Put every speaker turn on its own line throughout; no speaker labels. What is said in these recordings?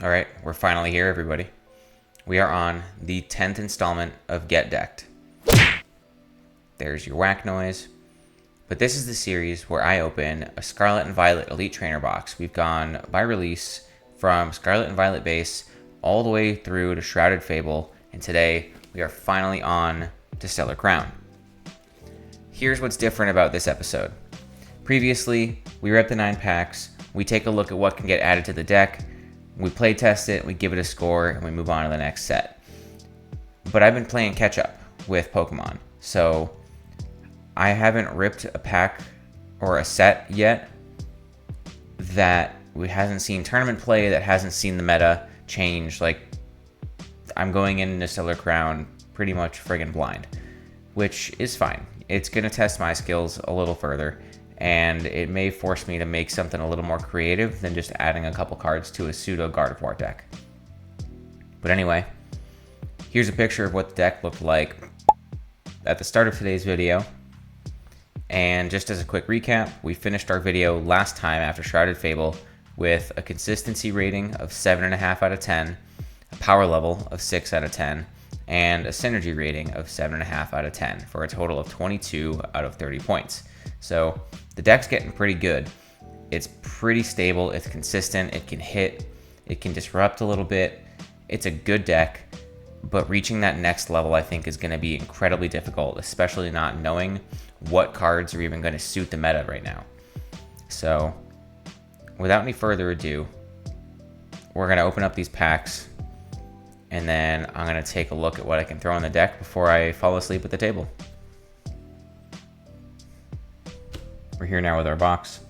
All right, we're finally here, everybody. We are on the 10th installment of Get Decked. There's your whack noise. But this is the series where I open a Scarlet and Violet Elite Trainer box. We've gone by release from Scarlet and Violet base all the way through to Shrouded Fable, and today we are finally on to Stellar Crown. Here's what's different about this episode. Previously, we were at the 9 packs, we take a look at what can get added to the deck, we play test it, we give it a score, and we move on to the next set. But I've been playing catch up with Pokemon, so I haven't ripped a pack or a set yet that we hasn't seen tournament play, that hasn't seen the meta change. Like, I'm going into Stellar Crown pretty much friggin' blind, which is fine. It's gonna test my skills a little further, and it may force me to make something a little more creative than just adding a couple cards to a pseudo Gardevoir deck. But anyway, here's a picture of what the deck looked like at the start of today's video. And just as a quick recap, we finished our video last time after Shrouded Fable with a consistency rating of 7.5 out of 10, a power level of 6 out of 10, and a synergy rating of 7.5 out of 10 for a total of 22 out of 30 points. So the deck's getting pretty good. It's pretty stable, it's consistent, it can hit, it can disrupt a little bit. It's a good deck, but reaching that next level I think is going to be incredibly difficult, especially not knowing what cards are even going to suit the meta right now. So without any further ado, we're going to open up these packs, and then I'm going to take a look at what I can throw in the deck before I fall asleep at the table. We're here now with our box.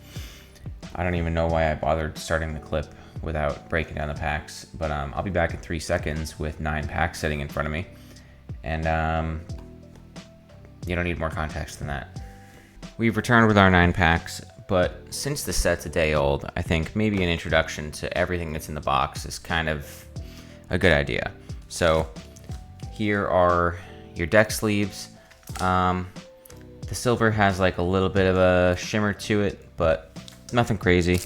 I don't even know why I bothered starting the clip without breaking down the packs, but I'll be back in 3 seconds with 9 packs sitting in front of me, and you don't need more context than that. We've returned with our 9 packs, but since the set's a day old, I think maybe an introduction to everything that's in the box is kind of a good idea. So here are your deck sleeves. The silver has like a little bit of a shimmer to it, but nothing crazy.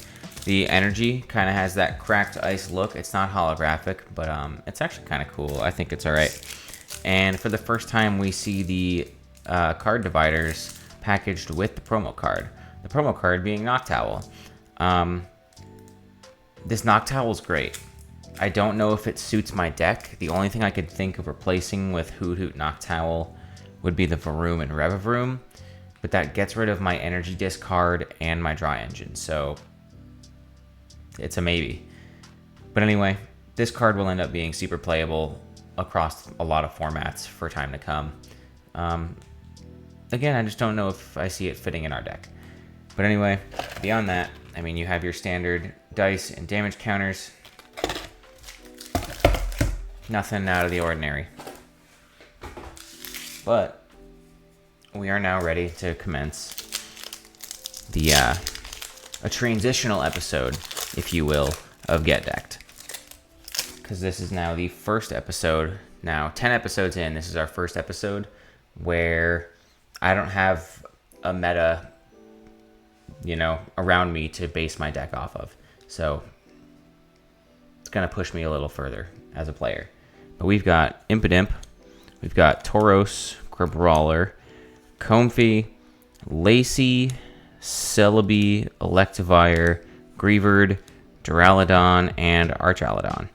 The energy kind of has that cracked ice look. It's not holographic, but it's actually kind of cool. I think it's all right. And for the first time, we see the card dividers packaged with the promo card. The promo card being Noctowl. This Noctowl is great. I don't know if it suits my deck. The only thing I could think of replacing with Hoot Hoot Noctowl would be the Varoom and Revavroom, but that gets rid of my energy discard and my dry engine, so it's a maybe. But anyway, this card will end up being super playable across a lot of formats for time to come. Again, I just don't know if I see it fitting in our deck. But anyway, beyond that, I mean, you have your standard dice and damage counters. Nothing out of the ordinary. But we are now ready to commence the a transitional episode, if you will, of Get Decked. Because this is now the first episode. Now, 10 episodes in, this is our first episode where I don't have a meta, you know, around me to base my deck off of. So it's going to push me a little further as a player. But we've got Impidimp, we've got Tauros, Crabrawler, Comfey, Lacey, Celebi, Electivire, Greavard, Duraludon, and Archaludon.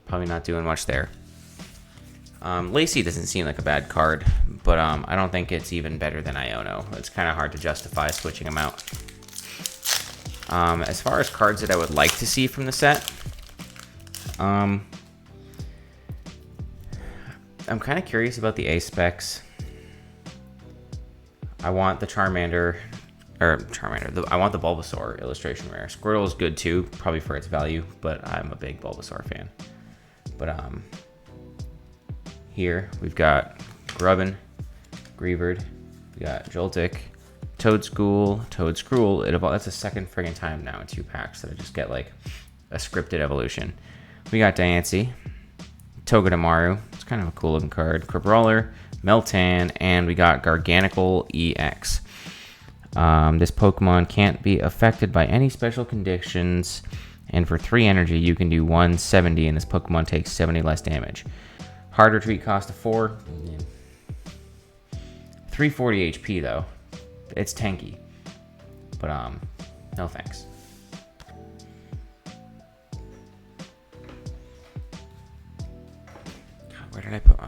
Probably not doing much there. Lacey doesn't seem like a bad card, but I don't think it's even better than Iono. It's kind of hard to justify switching them out. As far as cards that I would like to see from the set, I'm kind of curious about the A specs. I want the Charmander, I want the Bulbasaur illustration rare. Squirtle is good too, probably for its value, but I'm a big Bulbasaur fan. But here we've got Grubbin, Greavard, we got Joltik, Toedscruel. That's the second friggin' time now in 2 packs that I just get like a scripted evolution. We got Diancie, Togedemaru, it's kind of a cool looking card, Crabrawler, Meltan, and we got Garganical EX. This Pokemon can't be affected by any special conditions, and for 3 energy, you can do 170, and this Pokemon takes 70 less damage. Hard retreat cost of 4. 340 HP though. It's tanky, but no thanks. God, where did I put?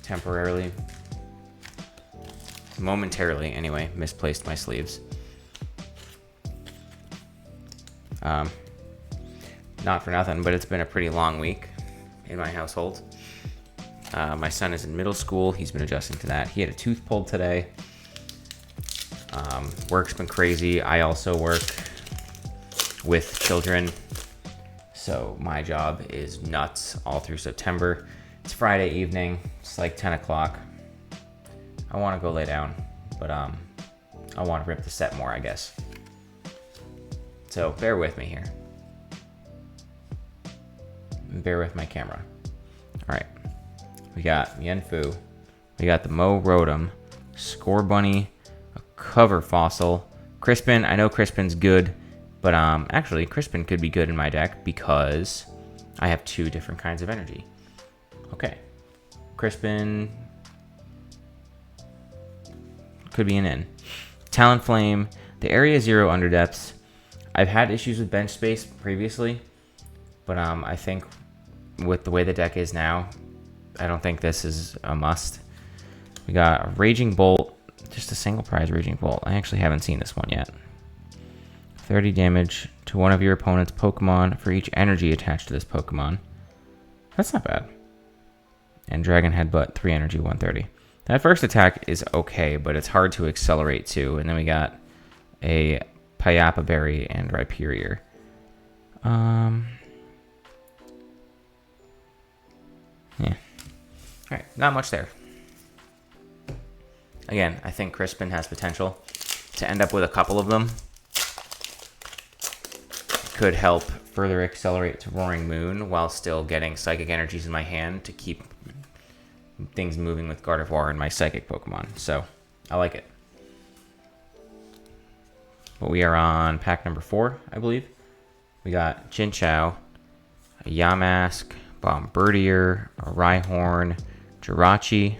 Temporarily, momentarily, anyway, misplaced my sleeves. Not for nothing, but it's been a pretty long week in my household. My son is in middle school. He's been adjusting to that. He had a tooth pulled today. Work's been crazy. I also work with children, so my job is nuts all through September. It's Friday evening. It's like 10 o'clock. I want to go lay down, but I want to rip the set more, I guess. So bear with me here. Bear with my camera. All right. We got Yenfu. We got the Mo Rotom, Scorbunny, a Cover Fossil, Crispin. I know Crispin's good, but actually Crispin could be good in my deck because I have 2 different kinds of energy. Okay. Crispin could be an in. Talonflame, the Area 0 Underdepths. I've had issues with bench space previously, but I think with the way the deck is now, I don't think this is a must. We got a Raging Bolt, just a single prize Raging Bolt. I actually haven't seen this one yet. 30 damage to one of your opponent's Pokemon for each energy attached to this Pokemon. That's not bad. And Dragon Headbutt, 3 energy, 130. That first attack is okay, but it's hard to accelerate too. And then we got a Payapa Berry and Rhyperior. Yeah. Alright, not much there. Again, I think Crispin has potential to end up with a couple of them. Could help further accelerate to Roaring Moon while still getting Psychic Energies in my hand to keep things moving with Gardevoir and my Psychic Pokemon. So, I like it. But we are on pack number 4, I believe. We got Chinchou, a Yamask, Bombirdier, a Rhyhorn, Jirachi.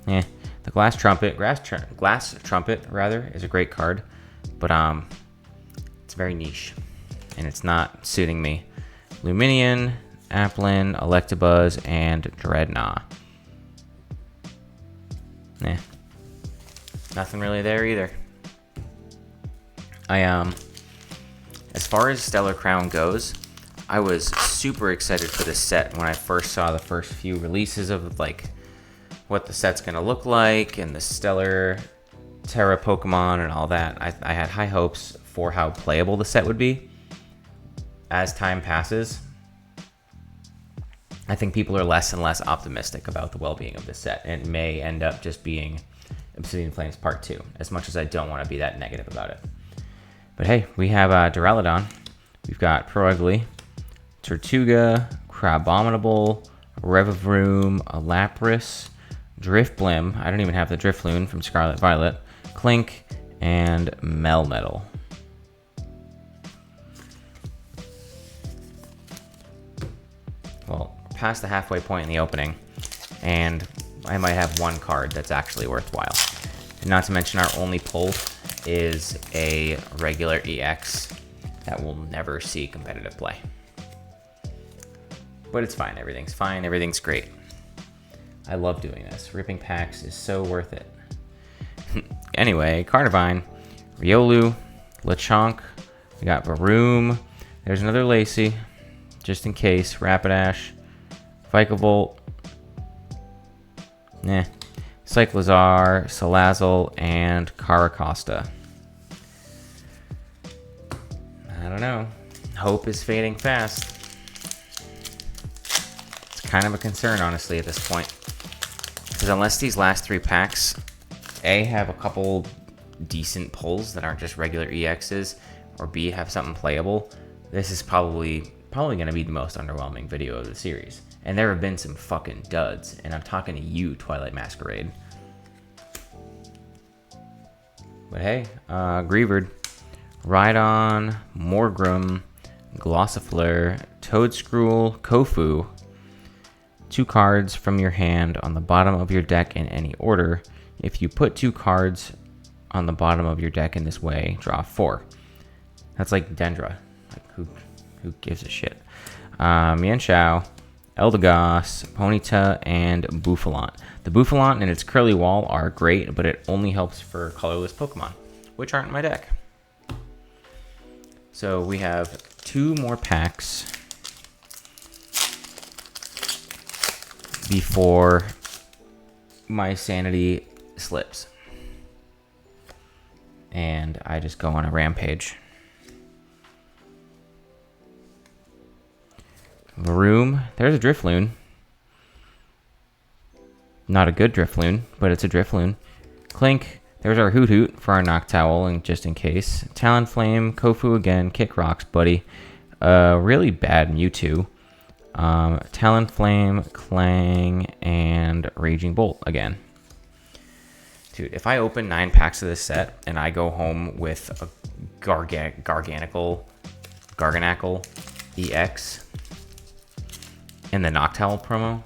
The Glass Trumpet, Glass Trumpet rather, is a great card, but it's very niche, and it's not suiting me. Luminion, Applin, Electabuzz, and Dreadnought. Nothing really there either. As far as Stellar Crown goes, I was super excited for this set when I first saw the first few releases of like what the set's gonna look like and the Stellar Terra Pokemon and all that. I had high hopes for how playable the set would be. As time passes, I think people are less and less optimistic about the well-being of this set. It may end up just being Obsidian Flames Part 2, as much as I don't want to be that negative about it. But hey, we have Duraludon. We've got Prougly, Tortuga, Crabominable, Revavroom, a Lapras, Drifblim. I don't even have the Drifloon from Scarlet Violet, Clink, and Melmetal. Well, past the halfway point in the opening, and I might have one card that's actually worthwhile. And not to mention our only pull is a regular EX that will never see competitive play. But it's fine, everything's fine, everything's great. I love doing this. Ripping packs is so worth it. Anyway, Carnivine, Riolu, Lechonk, we got Varoom, there's another Lacey, just in case, Rapidash, Vikavolt, Cyclizar, Salazzle, and Caracosta. I don't know. Hope is fading fast. It's kind of a concern, honestly, at this point. Because unless these last 3 packs, A, have a couple decent pulls that aren't just regular EXs, or B, have something playable, this is probably going to be the most underwhelming video of the series. And there have been some fucking duds, and I'm talking to you, Twilight Masquerade. But hey, Greavard, Rhydon, Morgrem, Glossifleur, Toedscruel, Kofu. 2 cards from your hand on the bottom of your deck in any order. If you put 2 cards on the bottom of your deck in this way, draw 4. That's like Dendra. Like, who gives a shit? Mienshao, Eldegoss, Ponyta, and Bouffalant. The Bouffalant and its curly wall are great, but it only helps for colorless Pokemon, which aren't in my deck. So we have 2 more packs before my sanity slips. And I just go on a rampage. Varoom, there's a Drifloon. Not a good Drifloon, but it's a Drifloon. Clink, there's our Hoot Hoot for our Noctowl, and just in case. Talonflame, Kofu again, Kick Rocks, Buddy. Really bad Mewtwo. Talonflame, Clang, and Raging Bolt again. Dude, if I open 9 packs of this set and I go home with a Garganacl EX in the Noctowl promo,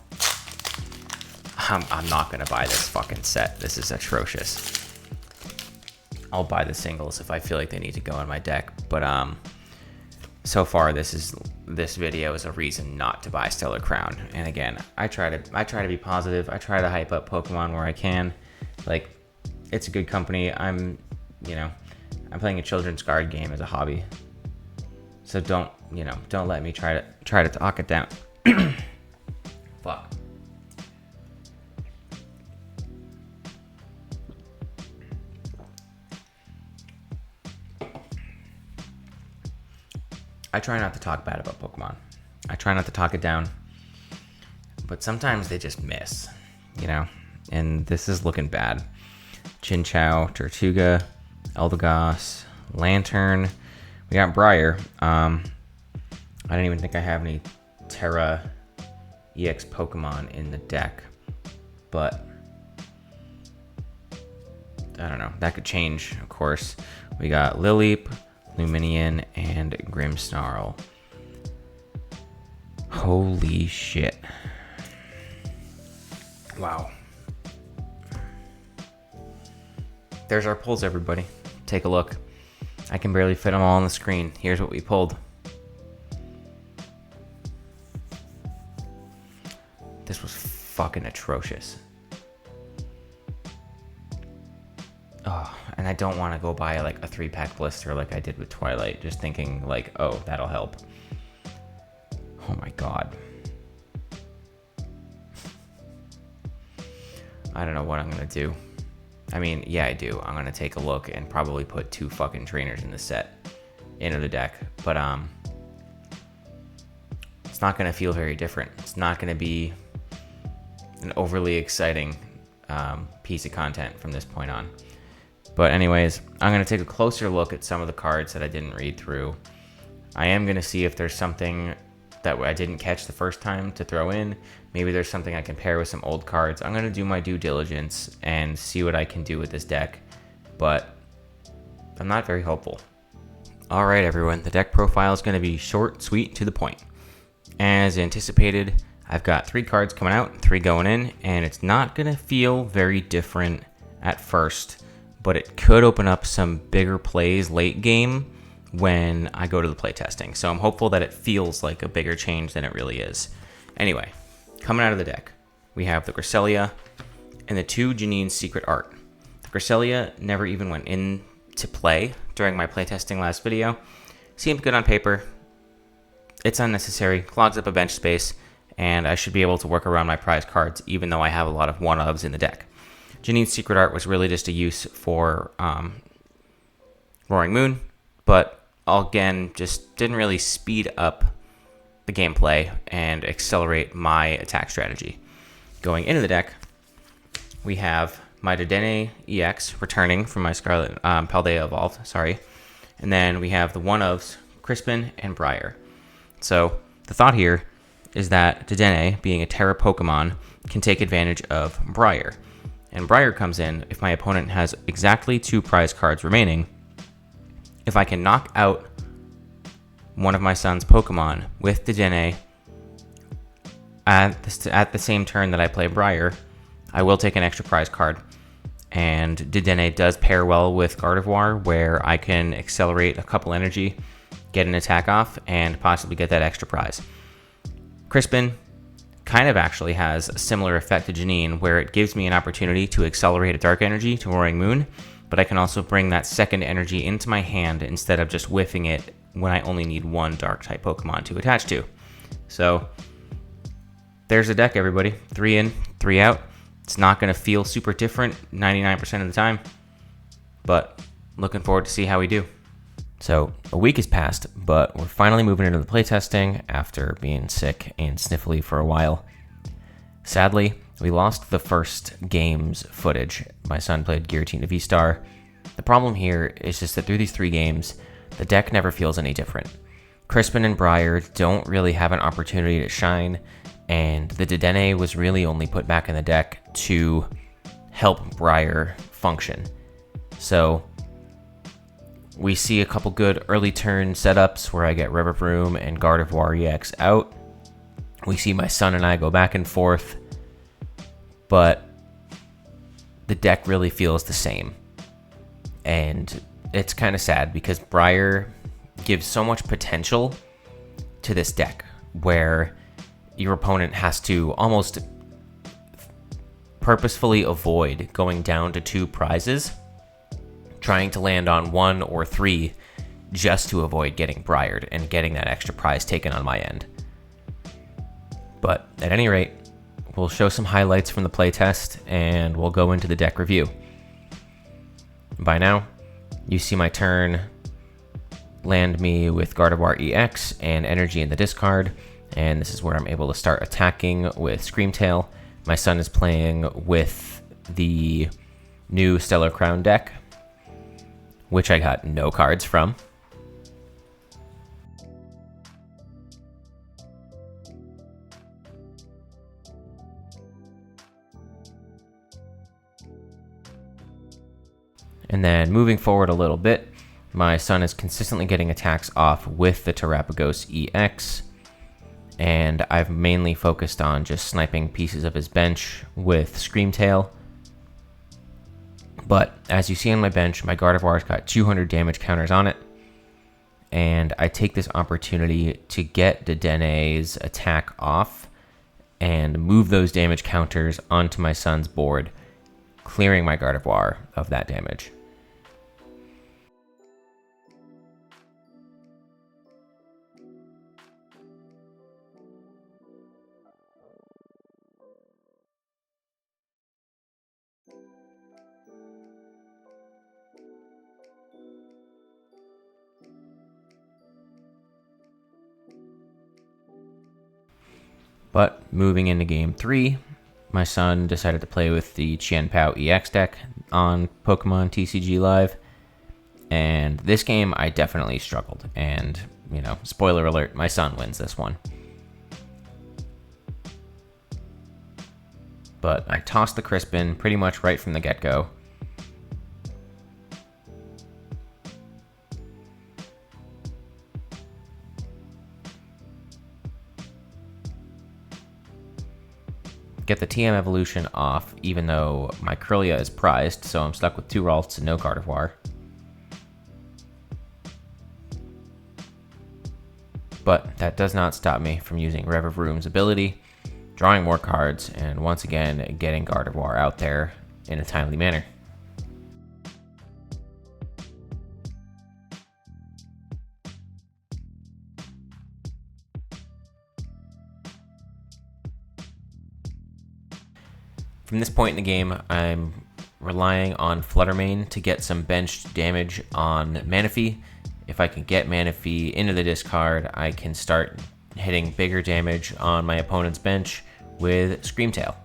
I'm not going to buy this fucking set. This is atrocious. I'll buy the singles if I feel like they need to go in my deck. But so far this video is a reason not to buy Stellar Crown. And again, I try to be positive. I try to hype up Pokemon where I can. Like, it's a good company. I'm playing a children's card game as a hobby. So don't let me try to talk it down. Fuck. I try not to talk bad about Pokemon. I try not to talk it down. But sometimes they just miss, And this is looking bad. Chinchou, Tortuga, Eldegoss, Lantern. We got Briar. I didn't even think I have any Terra EX Pokemon in the deck. But I don't know. That could change, of course. We got Lileep, Luminion, and Grimmsnarl. Holy shit. Wow. There's our pulls, everybody. Take a look. I can barely fit them all on the screen. Here's what we pulled. This was fucking atrocious. Oh, and I don't want to go buy like a 3-pack blister like I did with Twilight, just thinking like, oh, that'll help. Oh my god. I don't know what I'm gonna do. I mean, yeah, I do. I'm gonna take a look and probably put 2 fucking trainers in the set into the deck, but it's not gonna feel very different. It's not gonna be an overly exciting piece of content from this point on. But anyways, I'm going to take a closer look at some of the cards that I didn't read through. I am going to see if there's something that I didn't catch the first time to throw in. Maybe there's something I can pair with some old cards. I'm going to do my due diligence and see what I can do with this deck. But I'm not very hopeful. All right, everyone. The deck profile is going to be short, sweet, to the point. As anticipated, I've got 3 cards coming out, 3 going in, and it's not going to feel very different at first. But it could open up some bigger plays late game when I go to the playtesting. So I'm hopeful that it feels like a bigger change than it really is. Anyway, coming out of the deck, we have the Cresselia and the 2 Janine's Secret Art. The Cresselia never even went into play during my playtesting last video. Seemed good on paper. It's unnecessary, clogs up a bench space, and I should be able to work around my prize cards even though I have a lot of 1-ofs in the deck. Janine's Secret Art was really just a use for Roaring Moon, but again, just didn't really speed up the gameplay and accelerate my attack strategy. Going into the deck, we have my Dedenne EX returning from my Scarlet Paldea Evolved, and then we have the 1-ofs, Crispin and Briar. So the thought here is that Dedenne, being a Terra Pokemon, can take advantage of Briar. and Briar comes in, if my opponent has exactly 2 prize cards remaining, if I can knock out one of my son's Pokemon with Dedenne at the same turn that I play Briar, I will take an extra prize card. And Dedenne does pair well with Gardevoir, where I can accelerate a couple energy, get an attack off, and possibly get that extra prize. Crispin kind of actually has a similar effect to Janine, where it gives me an opportunity to accelerate a Dark Energy to Roaring Moon, but I can also bring that second energy into my hand instead of just whiffing it when I only need 1 Dark-type Pokemon to attach to. So there's the deck, everybody. 3 in, 3 out. It's not going to feel super different 99% of the time, but looking forward to see how we do. So a week has passed, but we're finally moving into the playtesting after being sick and sniffly for a while. Sadly, we lost the first game's footage. My son played Giratina V-Star. The problem here is just that through these 3 games, the deck never feels any different. Crispin and Briar don't really have an opportunity to shine, and the Dedenne was really only put back in the deck to help Briar function. So we see a couple good early turn setups where I get Revavroom and Gardevoir EX out. We see my son and I go back and forth, but the deck really feels the same. And it's kind of sad because Briar gives so much potential to this deck, where your opponent has to almost purposefully avoid going down to 2 prizes, trying to land on 1 or 3 just to avoid getting Briared and getting that extra prize taken on my end. But at any rate, we'll show some highlights from the playtest and we'll go into the deck review. By now, you see my turn land me with Gardevoir EX and energy in the discard, and this is where I'm able to start attacking with Screamtail. My son is playing with the new Stellar Crown deck, which I got no cards from. And then moving forward a little bit, my son is consistently getting attacks off with the Terapagos EX, and I've mainly focused on just sniping pieces of his bench with Screamtail. But as you see on my bench, my Gardevoir's got 200 damage counters on it, and I take this opportunity to get Dedenne's attack off and move those damage counters onto my son's board, clearing my Gardevoir of that damage. But moving into game 3, my son decided to play with the Chien-Pao EX deck on Pokemon TCG Live. And this game, I definitely struggled. And, you know, spoiler alert, my son wins this one. But I tossed the Crispin pretty much right from the get-go. Get the TM evolution off, even though my Kirlia is prized, so I'm stuck with 2 Ralts and no Gardevoir. But that does not stop me from using Revavroom's ability, drawing more cards, and once again getting Gardevoir out there in a timely manner. From this point in the game, I'm relying on Flutter Mane to get some bench damage on Manaphy. If I can get Manaphy into the discard, I can start hitting bigger damage on my opponent's bench with Screamtail.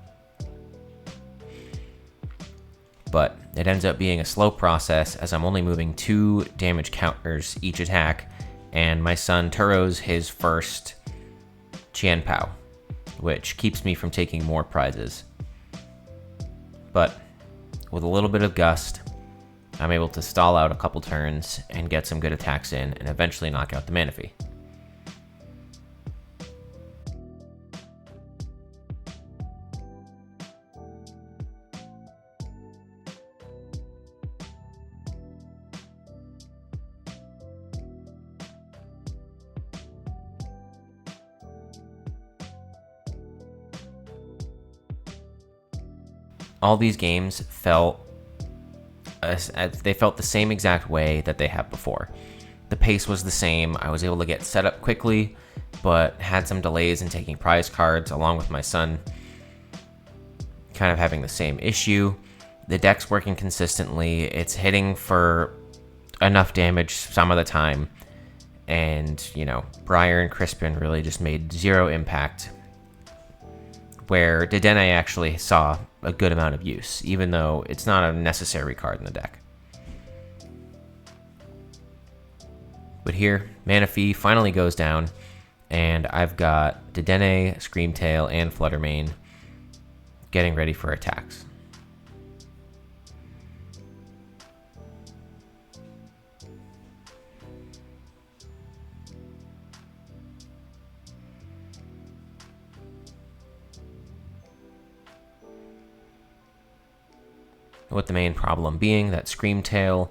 But it ends up being a slow process as I'm only moving 2 damage counters each attack, and my son Turos his first Chien-Pao, which keeps me from taking more prizes. But
with a little bit of gust, I'm able to stall out a couple turns and get some good attacks in and eventually knock out the Manaphy. All these games felt the same exact way that they have before. The pace was the same. I was able to get set up quickly, but had some delays in taking prize cards, along with my son kind of having the same issue. The deck's working consistently. It's hitting for enough damage some of the time. And, you know, Briar and Crispin really just made zero impact. Where Dedenne actually saw a good amount of use, even though it's not a necessary card in the deck. But here, Manaphy finally goes down, and I've got Dedenne, Screamtail, and Flutter Mane getting ready for attacks. With the main problem being that Screamtail,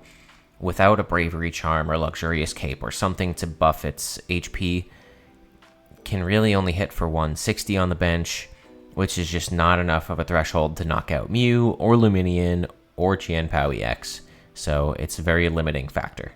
without a Bravery Charm or Luxurious Cape or something to buff its HP, can really only hit for 160 on the bench, which is just not enough of a threshold to knock out Mew or Luminion or Chien-Pao EX, so it's a very limiting factor.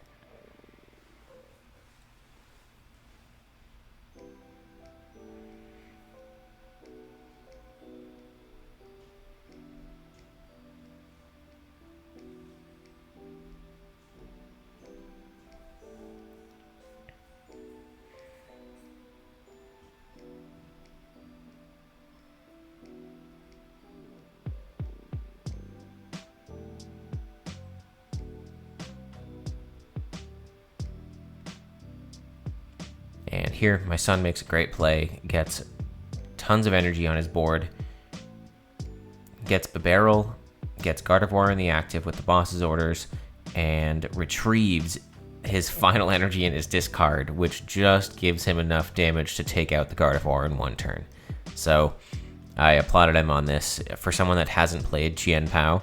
And here, my son makes a great play, gets tons of energy on his board, gets Barrel, gets Gardevoir in the active with the boss's orders, and retrieves his final energy in his discard, which just gives him enough damage to take out the Gardevoir in one turn. So I applauded him on this. For someone that hasn't played Chien-Pao,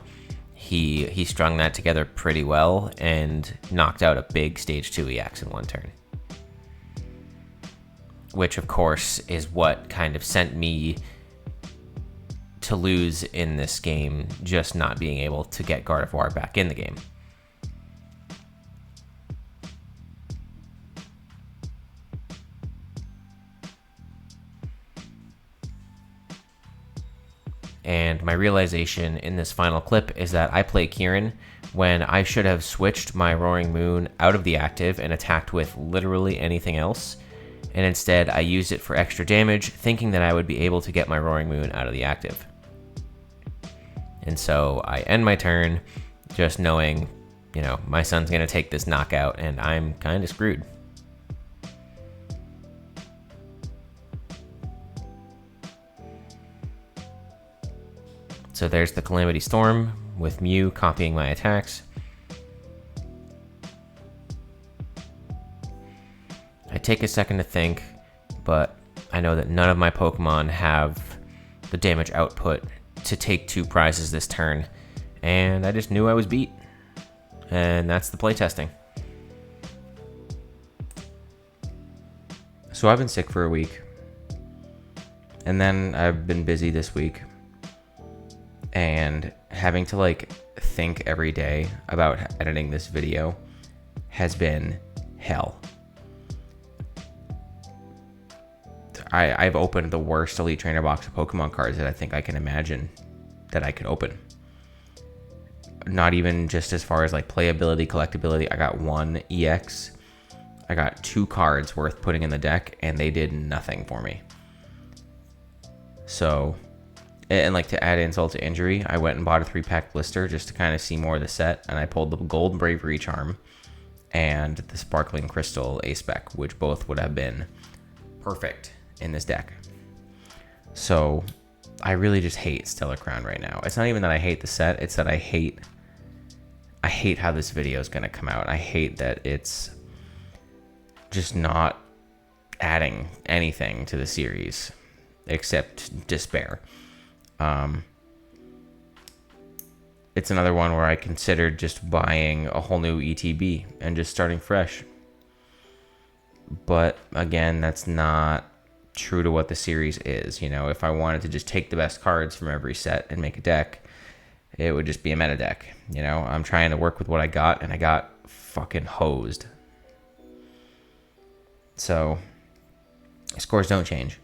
he strung that together pretty well and knocked out a big Stage 2 EX in one turn. Which, of course, is what kind of sent me to lose in this game, just not being able to get Gardevoir back in the game. And my realization in this final clip is that I play Kieran when I should have switched my Roaring Moon out of the active and attacked with literally anything else. And instead, I used it for extra damage, thinking that I would be able to get my Roaring Moon out of the active. And so I end my turn just knowing, you know, my son's going to take this knockout, and I'm kind of screwed. So there's the Calamity Storm, with Mew copying my attacks. I take a second to think, but I know that none of my Pokemon have the damage output to take 2 prizes this turn, and I just knew I was beat. And that's the playtesting.
So I've been sick for a week, and then I've been busy this week, and having to like think every day about editing this video has been hell. I've opened the worst Elite Trainer box of Pokemon cards that I think I can imagine that I could open. Not even just as far as like playability, collectability. I got 1 EX. I got 2 cards worth putting in the deck, and they did nothing for me. So, and like to add insult to injury, I went and bought a 3-pack blister just to kind of see more of the set, and I pulled the Gold Bravery Charm and the Sparkling Crystal A-Spec, which both would have been perfect in this deck. So
I really just hate Stellar Crown right now. It's not even that I hate the set, it's that I hate how this video is going to come out. I hate that it's just not adding anything to the series except despair. It's another one where I considered just buying a whole new ETB and just starting fresh. But again, that's not true to what the series is. You know, if I wanted to just take the best cards from every set and make a deck, it would just be a meta deck. You know, I'm trying to work with what I got, and I got fucking hosed. So, scores don't change.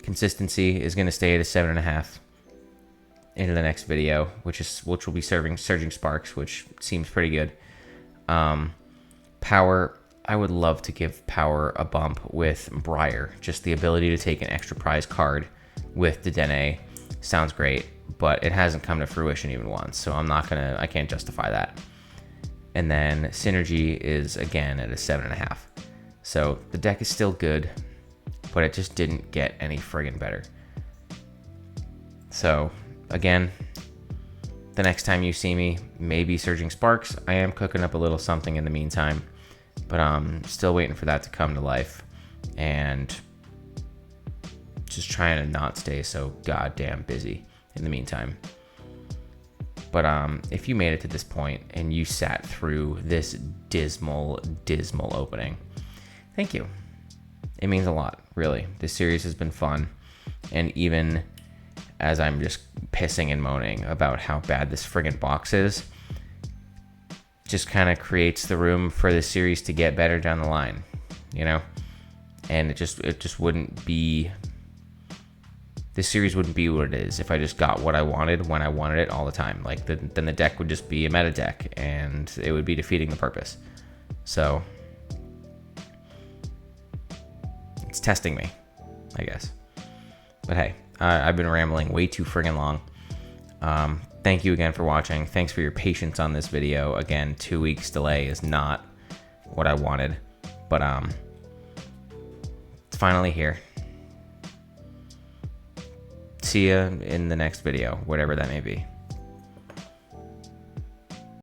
Consistency is going to stay at a 7.5 into the next video, which will be serving Surging Sparks, which seems pretty good. Power, I would love to give Power a bump with Briar. Just the ability to take an extra prize card with Dedenne sounds great, but it hasn't come to fruition even once, so I can't justify that. And then Synergy is again at a 7.5. So the deck is still good, but it just didn't get any friggin' better. So again, the next time you see me, maybe Surging Sparks. I am cooking up a little something in the meantime, but I'm still waiting for that to come to life, and just trying to not stay so goddamn busy in the meantime. But if you made it to this point and you sat through this dismal opening, thank you. It means a lot, really. This series has been fun, and even as I'm just pissing and moaning about how bad this friggin' box is, just kind of creates the room for the series to get better down the line, you know? And it just wouldn't be, this series wouldn't be what it is if I just got what I wanted when I wanted it all the time. Like, then the deck would just be a meta deck, and it would be defeating the purpose. So it's testing me, I guess. But hey, I've been rambling way too friggin' long. Thank you again for watching. Thanks for your patience on this video. Again, 2 weeks delay is not what I wanted, but it's finally here. See ya in the next video, whatever that may be.